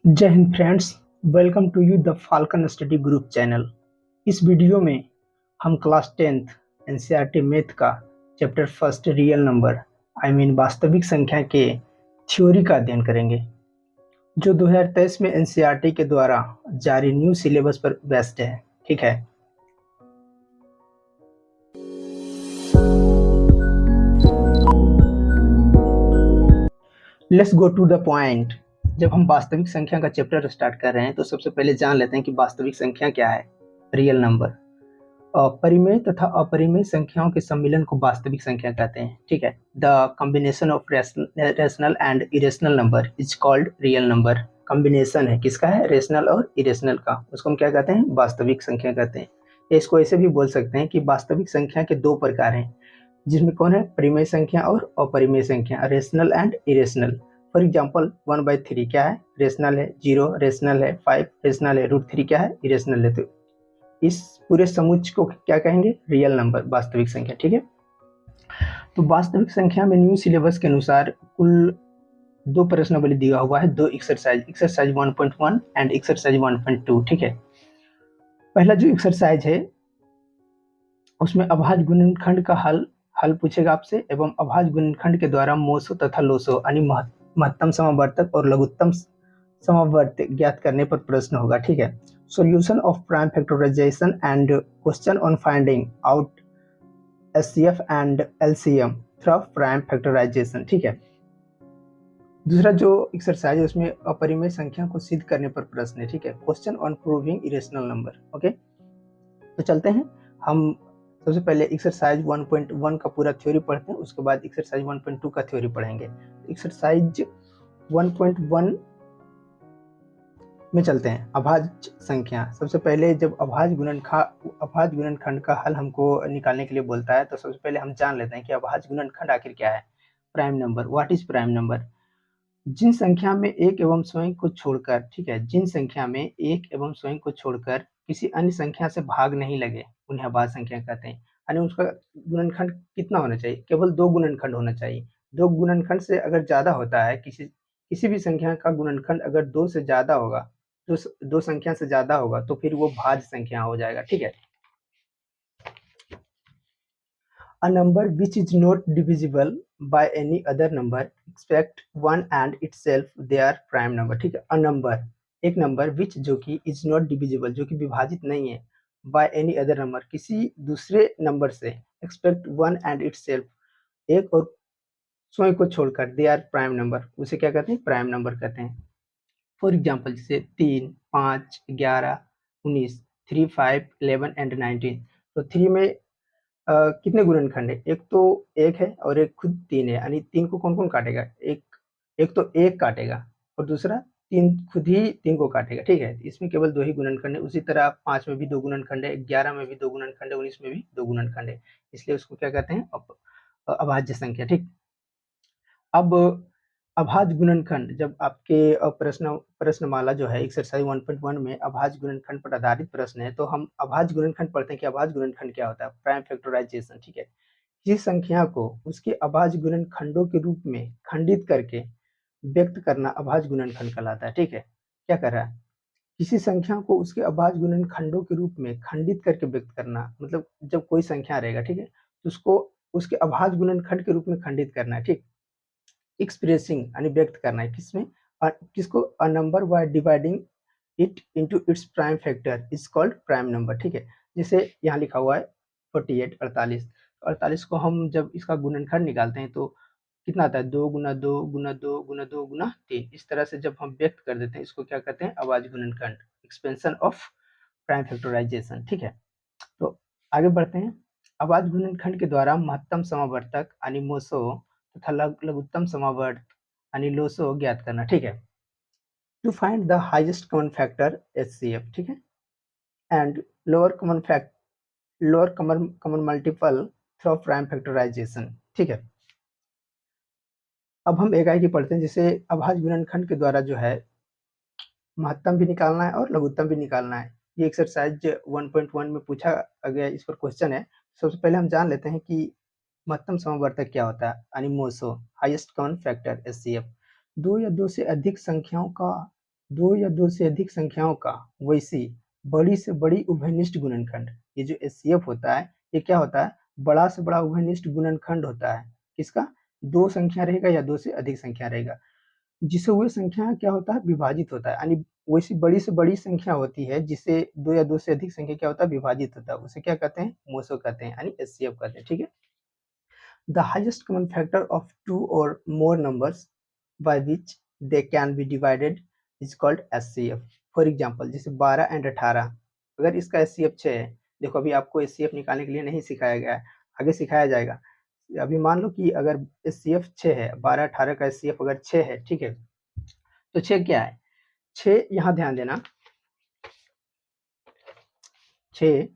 जय हिंद friends, welcome to you the Falcon study group channel. इस वीडियो में हम क्लास 10th एनसीईआरटी मैथ का चैप्टर फर्स्ट रियल नंबर वास्तविक संख्या के थ्योरी का अध्ययन करेंगे, जो 2023 में एनसीईआरटी के द्वारा जारी न्यू सिलेबस पर बेस्ड है। ठीक है, let's go to the point. जब हम वास्तविक संख्या का चैप्टर स्टार्ट कर रहे हैं तो सबसे पहले जान लेते हैं कि वास्तविक संख्या क्या है। रियल नंबर परिमेय तथा अपरिमेय संख्याओं के सम्मिलन को वास्तविक संख्या कहते हैं। ठीक है, the combination of rational and irrational number is called real number. Combination है किसका है, रेशनल और इरेशनल का, उसको हम क्या कहते हैं, वास्तविक संख्या कहते हैं। इसको ऐसे भी बोल सकते हैं कि वास्तविक संख्या के दो प्रकार हैं, जिसमें कौन है, परिमेय संख्या और अपरिमेय संख्या, rational and irrational. For example 1/3 क्या है, रेशनल है। 0 रेशनल है। 5 रेशनल है। √3 क्या है, इरेशनल है। तो इस पूरे समुच्चय को क्या कहेंगे, रियल नंबर, वास्तविक संख्या। ठीक है, तो वास्तविक संख्या में न्यू सिलेबस के अनुसार कुल 2 प्रश्नावली दिया हुआ है, 2 एक्सरसाइज 1.1 एंड एक्सरसाइज 1.2। ठीक है, पहला जो एक्सरसाइज है उसमें अभाज्य गुणनखंड का हल पूछेगा आपसे, एवं अभाज्य गुणनखंड के द्वारा मोसो तथा लोसो यानी महत्तम समावर्तक और लघुत्तम समावर्त ज्ञात करने पर प्रश्न होगा। ठीक है, solution of prime factorisation and question on finding out HCF and LCM through prime factorisation. ठीक है, दूसरा जो एक्सरसाइज है उसमें अपरिमेय संख्या को सिद्ध करने पर प्रश्न है। ठीक है, question on proving irrational number. Okay, तो चलते हैं, हम सबसे पहले एक्सरसाइज 1.1 का पूरा थ्योरी पढ़ते हैं, उसके बाद एक्सरसाइज 1.2 का थ्योरी पढ़ेंगे। एक्सरसाइज 1.1 में चलते हैं, अभाज्य संख्या। सबसे पहले जब अभाज्य गुणनखंड का हल हमको निकालने के लिए बोलता है तो सबसे पहले हम जान लेते हैं कि अभाज्य गुणनखंड आखिर क्या है। Prime number, what is prime number? जिन संख्या में एक एवं स्वयं को छोड़कर, ठीक है, जिन संख्या में एक एवं स्वयं को छोड़कर किसी अन्य संख्या से भाग नहीं लगे उन्हें अभाज्य संख्या कहते हैं। यानी उसका गुणनखंड कितना होना चाहिए, केवल 2 गुणनखंड होना चाहिए। 2 गुणनखंड से अगर ज्यादा होता है, किसी भी संख्या का गुणनखंड अगर 2 से ज्यादा होगा, दो संख्या से ज्यादा होगा तो फिर वो भाज्य संख्या हो जाएगा। ठीक है, a number which is not divisible by any other number except one and itself they are prime number। ठीक है, a number, एक नंबर which जो कि is not divisible, जो कि विभाजित नहीं है, by any other number, किसी दूसरे नंबर से, except one and itself, एक और स्वयं को छोड़कर, they are prime number, उसे क्या कहते हैं, प्राइम नंबर कहते हैं। फॉर एग्जाम्पल जैसे 3, 5, 11, 19, 3, 5, 11 एंड 19। तो 3 में कितने गुणनखंड है, एक तो एक है और एक खुद 3 है, यानी 3 को कौन कौन काटेगा, एक तो एक काटेगा और दूसरा 3 खुद ही 3 को काटेगा। ठीक है, इसमें केवल 2 ही गुणनखंड है। उसी तरह 5 में भी 2 गुणनखंड है, 11 में भी 2 गुणनखंड है, 19 में भी 2 गुणनखंड है, इसलिए उसको क्या कहते हैं, अभाज्य संख्या। ठीक, अब अभाज्य गुणनखंड, जब आपके प्रश्नमाला जो है एक्सरसाइज 1.1 में अभाज्य गुणनखंड पर आधारित प्रश्न है, तो हम अभाज्य गुणनखंड पढ़ते हैं कि अभाज्य गुणनखंड क्या होता है, प्राइम फैक्टराइजेशन। ठीक है, किसी संख्या को उसके अभाज्य गुणनखंडों के रूप में खंडित करके व्यक्त करना अभाज्य गुणनखंड कहलाता है। ठीक है, क्या कर रहा है, किसी संख्या को उसके अभाज्य गुणनखंडों के रूप में खंडित करके व्यक्त करना, मतलब जब कोई संख्या रहेगा, ठीक है, तो उसको उसके अभाज्य गुणनखंड के रूप में खंडित करना है। ठीक, एक्सप्रेसिंग यानी व्यक्त करना है, किसमें, किसको, a number by dividing it into its prime factor is called prime number. ठीक है, जैसे यहाँ लिखा हुआ है 48, 48, 48 को हम जब इसका गुणनखंड निकालते हैं तो कितना आता है, 2 गुना 2 गुना 2 गुना 2 गुना 3। इस तरह से जब हम व्यक्त कर देते हैं इसको क्या कहते हैं, अभाज्य गुणनखंड, एक्सपेंशन ऑफ प्राइम फैक्टराइजेशन। ठीक है, तो आगे बढ़ते हैं। अभाज्य गुणनखंड के द्वारा महत्तम समावर्तक यानी मोसो तथा लघुत्तम समावर्त यानी लोसो ज्ञात करना। ठीक है, to find the highest common factor HCF. ठीक है, and lower common multiple through prime factorisation. ठीक है, अब हम एक की पढ़ते हैं, जैसे अभाज्य गुणनखंड के द्वारा जो है महत्तम भी निकालना है और लघुत्तम भी निकालना है। ये एक्सरसाइज 1.1 में पूछा गया, इस पर क्वेश्चन है। सबसे पहले हम जान लेते हैं कि महत्तम समवर्तक क्या होता है, यानी moso, highest common factor HCF. 2 या 2 से अधिक संख्याओं का दो या दो से अधिक संख्याओं का वैसी बड़ी से बड़ी उभयनिष्ठ गुणनखंड। ये जो एचसीएफ होता है ये क्या होता है, बड़ा से बड़ा उभयनिष्ठ गुणनखंड होता है। किसका? दो संख्या रहेगा या दो से अधिक संख्या रहेगा, जिसे वह संख्या क्या होता है, विभाजित होता है। यानी वैसी बड़ी से बड़ी संख्या होती है जिसे दो या दो से अधिक संख्या क्या होता है, विभाजित होता है, उसे क्या कहते हैं, मोसो कहते हैं, यानी एचसीएफ कहते हैं। ठीक है। The highest common factor of two और more numbers by which they can be divided is called SCF. For example जैसे 12 एंड 18, अगर इसका SCF 6 है, देखो अभी आपको SCF निकालने के लिए नहीं सिखाया गया है, आगे सिखाया जाएगा। अभी मान लो कि अगर SCF 6 है, 12 18 का SCF अगर 6 है, ठीक है, तो 6 क्या है, 6 यहाँ ध्यान देना, 6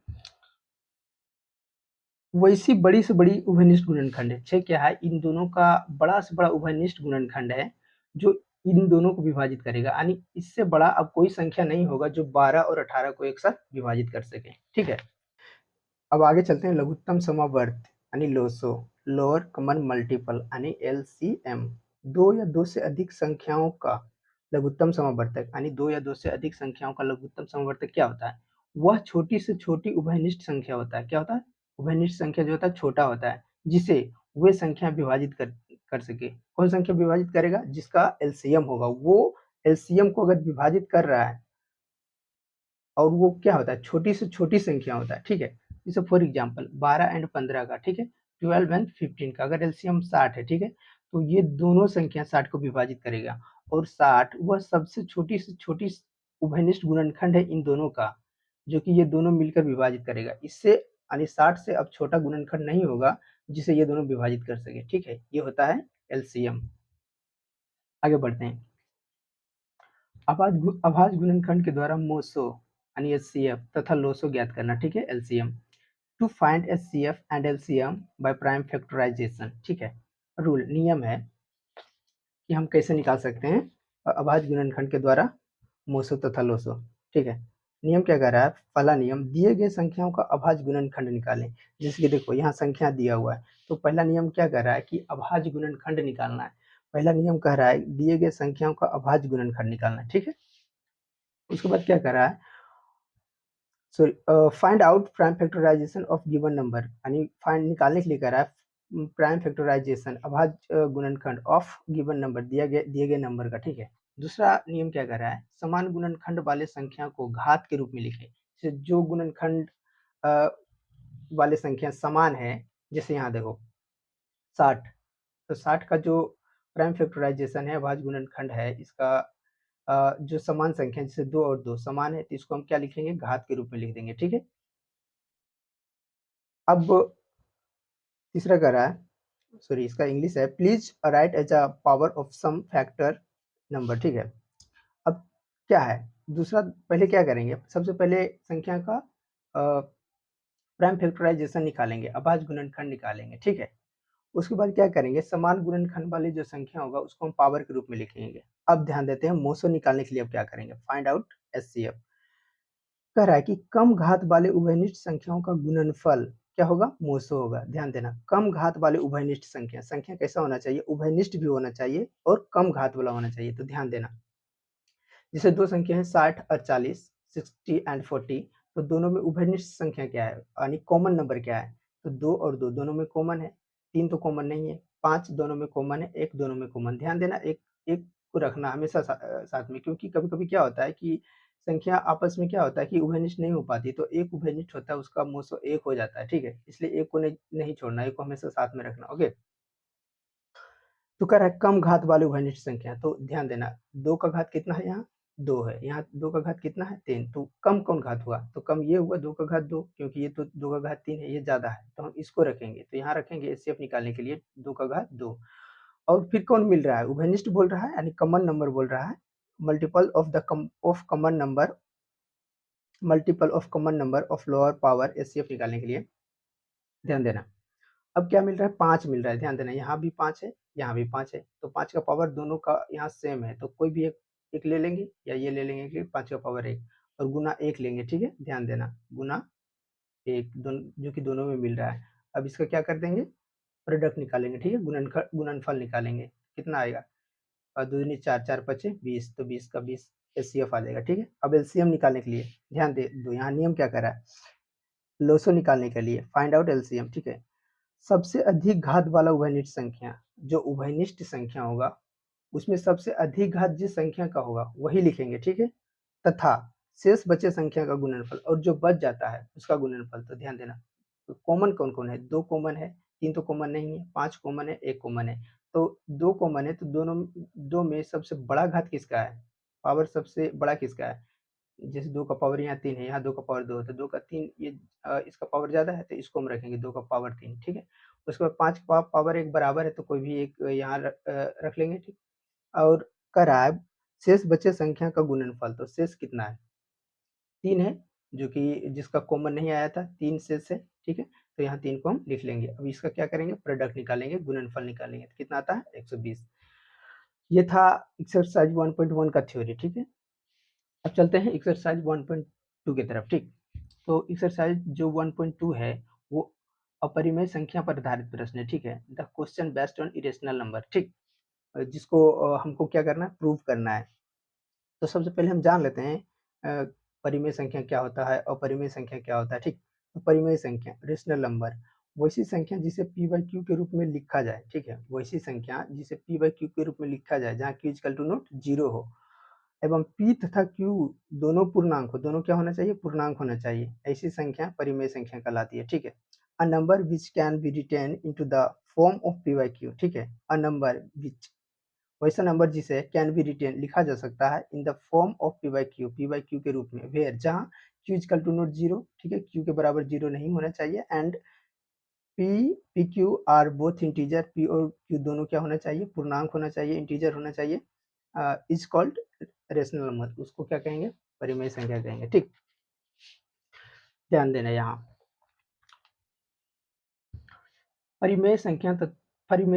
वैसी बड़ी से बड़ी उभयनिष्ठ गुणनखंड है। 6 क्या है, इन दोनों का बड़ा से बड़ा उभयनिष्ठ गुणनखंड है जो इन दोनों को विभाजित करेगा, यानी इससे बड़ा अब कोई संख्या नहीं होगा जो 12 और 18 को एक साथ विभाजित कर सके। ठीक है। अब आगे चलते हैं लघुत्तम समावर्त यानी लोसो, लोअर कॉमन मल्टीपल यानी एलसीएम। दो या दो से अधिक संख्याओं का लघुत्तम समावर्तक यानी दो या दो से अधिक संख्याओं का लघुत्तम समावर्तक क्या होता है, वह छोटी से छोटी उभयनिष्ठ संख्या होता है। क्या होता है, उभयनिष्ठ संख्या जो होता है छोटा होता है, जिसे वे संख्या विभाजित कर सके। कौन संख्या विभाजित करेगा, जिसका एलसीएम होगा, वो एलसीएम को अगर विभाजित कर रहा है और वो क्या होता है, छोटी से छोटी संख्या होता है। ठीक है। जैसे फॉर एग्जांपल 12 एंड 15 का, ठीक है, 12 एंड 15 का अगर एलसीएम 60 है, ठीक है, तो ये दोनों संख्या 60 को विभाजित करेगा, और 60 वह सबसे छोटी से छोटी उभयनिष्ठ गुणनखंड है इन दोनों का, जो कि ये दोनों मिलकर विभाजित करेगा। इससे यानी 60 से अब छोटा गुणनखंड नहीं होगा जिसे ये दोनों विभाजित कर सके। ठीक है, ये होता है एलसीएम। आगे बढ़ते हैं। अभाज्य गुणनखंड के द्वारा मोसो यानी एचसीएफ तथा लोसो ज्ञात करना। ठीक है, LCM. To find HCF and LCM by prime factorisation. ठीक है, रूल नियम है कि हम कैसे निकाल सकते हैं अभाज्य गुणनखंड के द्वारा मोसो तथा लोसो। ठीक है, नियम क्या कह रहा है, पहला नियम, दिए गए संख्याओं का अभाज्य गुणनखंड निकालें। जैसे कि देखो यहाँ संख्या दिया हुआ है, तो पहला नियम क्या कह रहा है कि अभाज्य गुणनखंड निकालना है। पहला नियम कह रहा है दिए गए संख्याओं का अभाज्य गुणनखंड निकालना है। ठीक है, उसके बाद क्या कर रहा है, sorry, find out prime factorisation of given number, यानी फाइंड निकालने के लिए कह रहा है प्राइम फैक्टराइजेशन अभाज्य गुणनखंड ऑफ गिवन नंबर, दिए गए नंबर का। ठीक है, दूसरा नियम क्या कर रहा है, समान गुणनखंड वाले संख्या को घात के रूप में लिखें। जैसे जो गुणनखंड वाले संख्या समान है, जैसे यहाँ देखो 60, तो 60 का जो प्राइम फैक्टराइजेशन है, अभाज्य गुणनखंड है, इसका जो समान संख्या जैसे 2 और 2 समान है, तो इसको हम क्या लिखेंगे, घात के रूप में लिख देंगे। ठीक है। अब तीसरा कह रहा है, सॉरी इसका इंग्लिश है, please write as a power of some factor number. ठीक है, अब क्या है, दूसरा पहले क्या करेंगे, सबसे पहले संख्या का प्राइम फैक्टराइजेशन निकालेंगे, अभाज्य गुणनखंड निकालेंगे। ठीक है, उसके बाद क्या करेंगे, समान गुणनखंड वाली जो संख्या होगा उसको हम पावर के रूप में लिखेंगे। अब ध्यान देते हैं मोसो निकालने के लिए अब क्या करेंगे, फाइंड आउट एचसीएफ। कह रहा है कि कम घात वाले उभयनिष्ठ संख्याओं का गुणनफल क्या होगा, मोसो होगा। ध्यान देना, कम घात वाले उभयनिष्ठ संख्या, संख्या कैसा होना चाहिए, उभयनिष्ठ भी होना चाहिए और कम घात वाला होना चाहिए। तो ध्यान देना, जैसे दो संख्या है 60 और 40, 60 एंड 40, तो दोनों में उभयनिष्ठ संख्या क्या है, यानी कॉमन नंबर क्या है, तो 2 और 2 दोनों में कॉमन है, 3 तो कॉमन नहीं है, 5 दोनों में कॉमन है, 1 दोनों में कॉमन। ध्यान देना, एक एक को रखना हमेशा साथ में, क्योंकि कभी कभी क्या होता है कि संख्या आपस में क्या होता है कि उभयनिष्ठ नहीं हो पाती, तो एक उभयनिष्ठ होता है उसका मोसो एक हो जाता है। ठीक है, इसलिए एक को नहीं छोड़ना, एक को हमेशा साथ में रखना। ओके, तो कह रहा है कम घात वाले उभयनिष्ठ संख्या, तो ध्यान देना, 2 का घात कितना है, यहाँ 2 है, यहाँ 2 का घात कितना है, 3, तो कम कौन घात हुआ, तो कम ये हुआ 2 का घात 2, क्योंकि ये तो 2 का घात 3 है, ये ज्यादा है, तो हम इसको रखेंगे, तो यहाँ रखेंगे एचसीएफ निकालने के लिए 2 का घात 2। और फिर कौन मिल रहा है, उभयनिष्ठ बोल रहा है, यानी कॉमन नंबर बोल रहा है, multiple of the common number, multiple of common number of lower power, HCF निकालने के लिए ध्यान देना। अब क्या मिल रहा है, 5 मिल रहा है। ध्यान देना, यहाँ भी 5 है, यहाँ भी 5 है, तो 5 का पावर दोनों का यहाँ सेम है, तो कोई भी एक ले लेंगे या ये ले लेंगे कि 5 का पावर 1, और गुना 1 लेंगे। ठीक है, ध्यान देना, गुना 1 जो कि दोनों में मिल रहा है। अब इसका क्या कर देंगे, प्रोडक्ट निकालेंगे। ठीक है, गुणनफल निकालेंगे, कितना आएगा, और 2 दूनी 4, 4 पचे 20, तो 20 का 20 HCF आ जाएगा। ठीक है, अब LCM निकालने के लिए ध्यान दे दो, यहाँ नियम क्या कर रहा है, लोसो निकालने के लिए फाइंड आउट LCM। ठीक है, सबसे अधिक घात वाला उभयनिष्ठ संख्या, जो उभयनिष्ठ संख्या होगा उसमें सबसे अधिक घात जिस संख्या का होगा वही लिखेंगे। ठीक है, तथा शेष बचे संख्या का गुणनफल, और जो बच जाता है उसका गुणनफल। तो ध्यान देना, तो कॉमन कौन कौन है, 2 कॉमन है, 3 तो कॉमन नहीं है, 5 कॉमन है, 1 कॉमन है। तो 2 कॉमन है, तो दोनों 2 में सबसे बड़ा घात किसका है, पावर सबसे बड़ा किसका है, जैसे 2 का पावर यहाँ 3 है, यहाँ 2 का पावर 2 है, तो 2 का 3 ये इसका पावर ज़्यादा है तो इसको हम रखेंगे 2 का पावर 3। ठीक है, उसके बाद 5 का पावर 1 बराबर है तो कोई भी एक यहाँ रख लेंगे। ठीक, और कराब शेष बचे संख्या का गुणनफल, तो शेष कितना है, 3 है, जो कि जिसका कॉमन नहीं आया था, 3 शेष है। ठीक है, तो यहाँ 3 को हम लिख लेंगे। अब इसका क्या करेंगे, प्रोडक्ट निकालेंगे, गुणनफल निकालेंगे, तो कितना आता है 120। ये था एक्सरसाइज 1.1 का थ्योरी। ठीक है, अब चलते हैं एक्सरसाइज 1.2 की तरफ। ठीक, तो एक्सरसाइज जो 1.2 है वो अपरिमेय संख्या पर आधारित प्रश्न है। ठीक है, the question based on irrational number. ठीक, जिसको हमको क्या करना है, प्रूव करना है। तो सबसे पहले हम जान लेते हैं परिमेय संख्या क्या होता है, अपरिमेय संख्या क्या होता है। ठीक, तो परिमेय संख्या रेशनल नंबर, वैसी संख्या जिसे p बाई क्यू के रूप में लिखा जाए। ठीक है, वैसी संख्या जिसे p बाई क्यू के रूप में लिखा जाए जहाँ q इक्वल टू नोट 0 हो, एवं p तथा q दोनों पूर्णांक हो, दोनों क्या होना चाहिए, पूर्णांक होना चाहिए, ऐसी संख्या परिमेय संख्या कहलाती है। ठीक है, a number which can be written into the form of p by q. ठीक है, अ नंबर विच वैसा नंबर जिसे कैन बी रिटेन लिखा जा सकता है in the form of p by Q के रूप में, वेयर जहाँ q इक्वल टू नोट 0। ठीक है, q के बराबर 0 नहीं होना चाहिए, and p q are both integer, p और q दोनों क्या होना चाहिए, पूर्णांक होना चाहिए, इंटीजर होना चाहिए, इज कॉल्ड रेशनल नंबर, उसको क्या कहेंगे, परिमेय संख्या कहेंगे। ठीक, ध्यान देना यहाँ परिमेय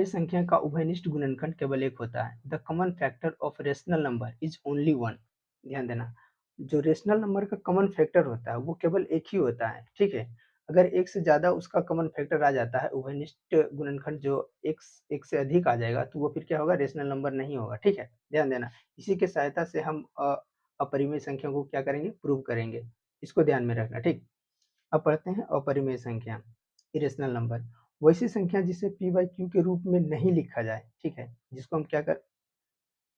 संख्या का उभयनिष्ठ गुणनखंड केवल एक होता है। The common factor of rational number is only one. ध्यान देना, जो रेशनल नंबर का कॉमन फैक्टर होता है वो केवल एक ही होता है। ठीक है, अगर एक से ज्यादा उसका कॉमन फैक्टर आ जाता है, उभयनिष्ठ गुणनखंड जो एक से अधिक आ जाएगा, तो वो फिर क्या होगा, रेशनल नंबर नहीं होगा। ठीक है, ध्यान देना, इसी की सहायता से हम अपरिमेय संख्या को क्या करेंगे, प्रूव करेंगे, इसको ध्यान में रखना। ठीक, अब पढ़ते हैं अपरिमेय संख्या, इरेशनल नंबर, वैसी संख्या जिसे p बाई क्यू के रूप में नहीं लिखा जाए। ठीक है, जिसको हम क्या कर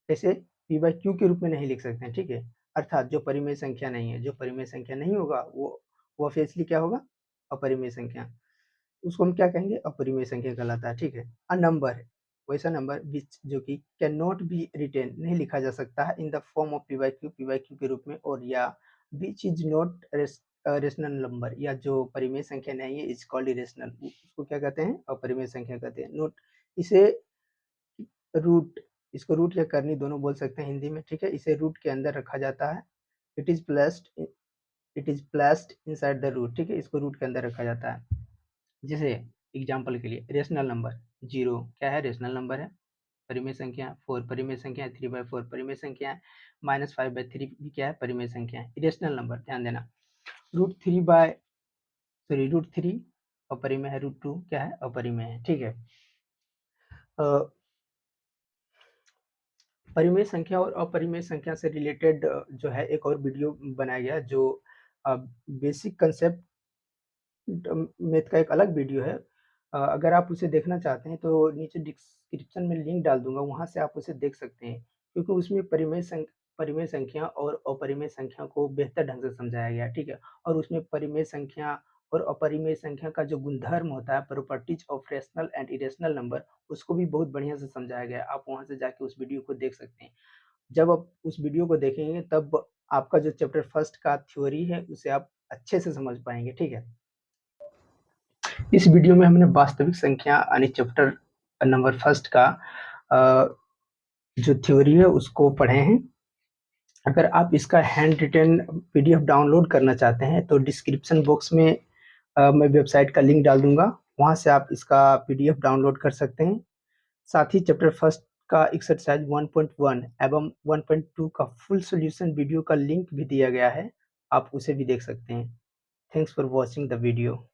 ऐसे p बाई क्यू के रूप में नहीं लिख सकते हैं। ठीक है, अर्थात जो परिमेय संख्या नहीं है, जो परिमेय संख्या नहीं होगा वो ऑब्वियसली क्या होगा, अपरिमेय संख्या, उसको हम क्या कहेंगे, अपरिमेय संख्या कहलाता है। ठीक है, अ नंबर वैसा नंबर विच जो कि कैन नॉट बी रिटेन नहीं लिखा जा सकता है in the form of p by Q के रूप में, और या which is not rational number, या जो परिमेय संख्या नहीं है इज कॉल्ड इरेशनल, उसको क्या कहते हैं, अपरिमेय संख्या कहते हैं। नोट, इसे रूट, इसको रूट या करनी दोनों बोल सकते हैं हिंदी में। ठीक है, इसे रूट के अंदर रखा जाता है, it is placed inside the root. ठीक है, इसको रूट के अंदर रखा जाता है। जैसे एग्जाम्पल के लिए रेशनल नंबर 0 क्या है, रेशनल नंबर है, परिमेय संख्या 4 परिमेय संख्या है, 3/4 परिमेय संख्या है, -5/3 भी क्या है, परिमेय संख्या है, इरेशनल नंबर। ध्यान देना, √3 अपरिमेय है, √2 क्या है, अपरिमेय है। ठीक है, परिमेय संख्या और अपरिमेय संख्या से रिलेटेड जो है एक और वीडियो बनाया गया, जो बेसिक कंसेप्ट मैथ का एक अलग वीडियो है। अगर आप उसे देखना चाहते हैं तो नीचे डिस्क्रिप्शन में लिंक डाल दूंगा, वहां से आप उसे देख सकते हैं, क्योंकि उसमें परिमेय संख्या और अपरिमेय संख्या को बेहतर ढंग से समझाया गया। ठीक है, और उसमें परिमेय संख्या और अपरिमेय संख्या का जो गुणधर्म होता है, properties of rational and irrational number, उसको भी बहुत बढ़िया से समझाया गया है। आप वहां से जाके उस वीडियो को देख सकते हैं। जब आप उस वीडियो को देखेंगे तब आपका जो चैप्टर फर्स्ट का थ्योरी है उसे आप अच्छे से समझ पाएंगे। ठीक है, इस वीडियो में हमने वास्तविक संख्या यानी चैप्टर नंबर फर्स्ट का जो थ्योरी है उसको पढ़े हैं। अगर आप इसका हैंड रिटन पीडीएफ डाउनलोड करना चाहते हैं तो डिस्क्रिप्शन बॉक्स में मैं वेबसाइट का लिंक डाल दूंगा, वहां से आप इसका पीडीएफ डाउनलोड कर सकते हैं। साथ ही चैप्टर फर्स्ट का एक्सरसाइज 1.1 एवं 1.2 का फुल सॉल्यूशन वीडियो का लिंक भी दिया गया है, आप उसे भी देख सकते हैं। Thanks for watching the video.